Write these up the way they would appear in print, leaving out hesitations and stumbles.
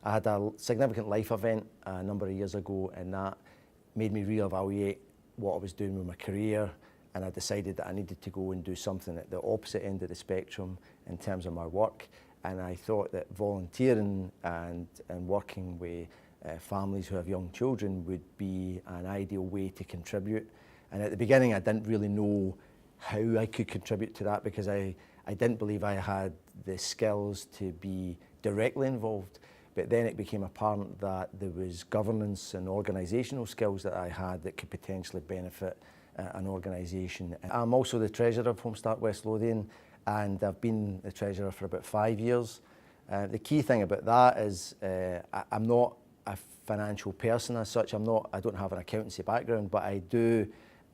I had a significant life event a number of years ago, and that made me reevaluate what I was doing with my career, and I decided that I needed to go and do something at the opposite end of the spectrum in terms of my work. And I thought that volunteering and working with families who have young children would be an ideal way to contribute. And at the beginning I didn't really know how I could contribute to that, because I didn't believe I had the skills to be directly involved. But then it became apparent that there was governance and organisational skills that I had that could potentially benefit an organisation. I'm also the treasurer of Home-Start West Lothian, and I've been the treasurer for about 5 years. The key thing about that is I'm not a financial person as such. I don't have an accountancy background, but I do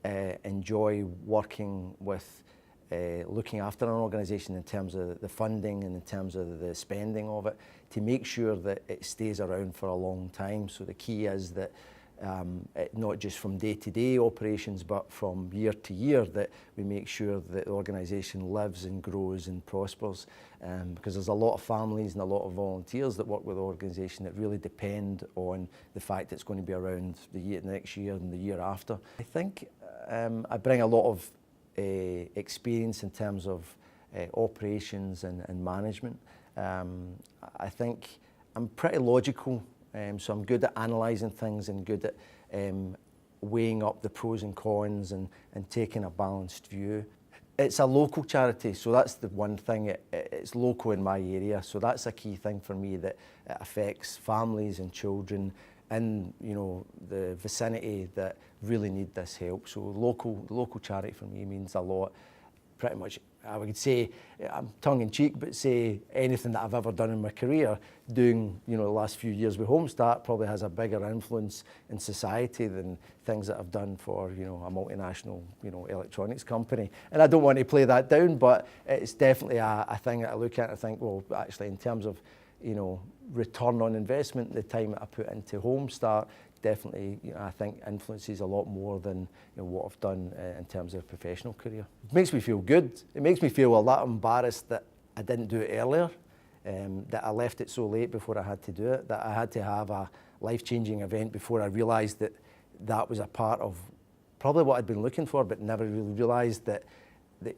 enjoy working with looking after an organisation in terms of the funding and in terms of the spending of it, to make sure that it stays around for a long time. So the key is that not just from day-to-day operations, but from year to year, that we make sure that the organisation lives and grows and prospers. Because there's a lot of families and a lot of volunteers that work with the organisation that really depend on the fact that it's going to be around the next year and the year after. I think I bring a lot of experience in terms of operations and management. I think I'm pretty logical, so I'm good at analysing things and good at weighing up the pros and cons and taking a balanced view. It's a local charity, so that's the one thing. It's local in my area, so that's a key thing for me, that it affects families and children in the vicinity that really need this help. So local charity for me means a lot. Pretty much, I would say, I'm tongue-in-cheek, but say anything that I've ever done in my career, doing the last few years with Home-Start probably has a bigger influence in society than things that I've done for a multinational electronics company. And I don't want to play that down, but it's definitely a thing that I look at and think, well, actually, in terms of return on investment, the time that I put into Home-Start definitely, I think influences a lot more than what I've done in terms of a professional career. It makes me feel good. It makes me feel a lot embarrassed that I didn't do it earlier, that I left it so late before I had to do it, that I had to have a life-changing event before I realised that that was a part of probably what I'd been looking for, but never really realised that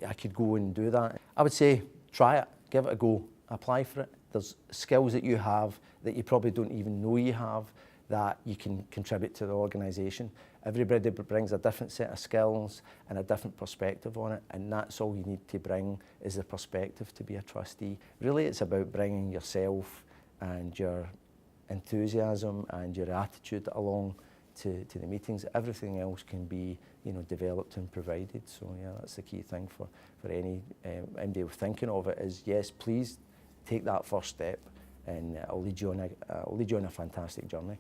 I could go and do that. I would say try it, give it a go, apply for it. There's skills that you have that you probably don't even know you have, that you can contribute to the organisation. Everybody brings a different set of skills and a different perspective on it, and that's all you need to bring, is the perspective to be a trustee. Really, it's about bringing yourself and your enthusiasm and your attitude along to the meetings. Everything else can be developed and provided. So yeah, that's the key thing for anybody thinking of it, is yes, please take that first step, and I'll lead you on a fantastic journey.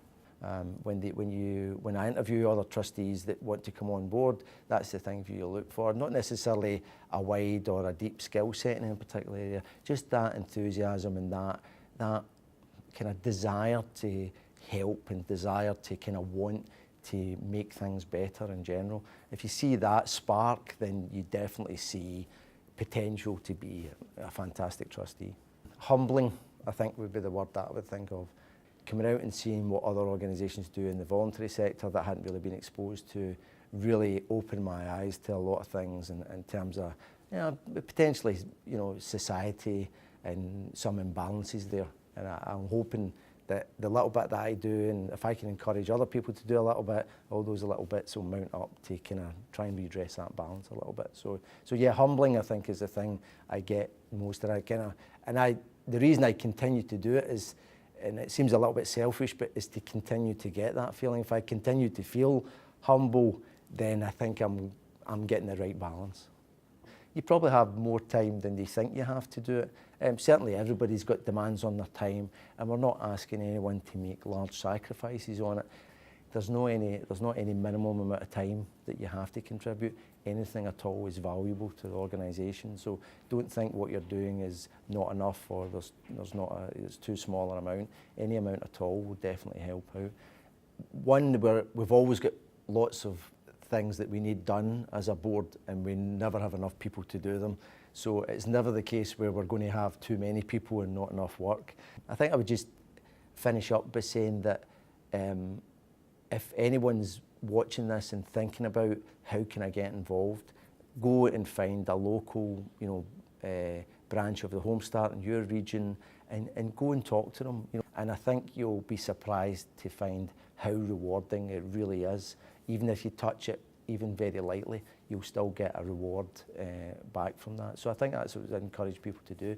When I interview other trustees that want to come on board, that's the thing for you to look for. Not necessarily a wide or a deep skill set in a particular area, just that enthusiasm and that kind of desire to help and desire to kind of want to make things better in general. If you see that spark, then you definitely see potential to be a fantastic trustee. Humbling, I think, would be the word that I would think of. Coming out and seeing what other organisations do in the voluntary sector that I hadn't really been exposed to really opened my eyes to a lot of things in terms of potentially society and some imbalances there. And I'm hoping that the little bit that I do, and if I can encourage other people to do a little bit, all those little bits will mount up to kind of try and redress that balance a little bit. So yeah, humbling, I think, is the thing I get most. The reason I continue to do it is, and it seems a little bit selfish, but is to continue to get that feeling. If I continue to feel humble, then I think I'm getting the right balance. You probably have more time than you think you have to do it. Certainly everybody's got demands on their time, and we're not asking anyone to make large sacrifices on it. There's not any minimum amount of time that you have to contribute. Anything at all is valuable to the organisation. So don't think what you're doing is not enough, or it's too small an amount. Any amount at all will definitely help out. One, we've always got lots of things that we need done as a board, and we never have enough people to do them. So it's never the case where we're going to have too many people and not enough work. I think I would just finish up by saying that if anyone's watching this and thinking about how can I get involved, go and find a local, branch of the Home-Start in your region, and go and talk to them. And I think you'll be surprised to find how rewarding it really is. Even if you touch it even very lightly, you'll still get a reward back from that. So I think that's what I encourage people to do.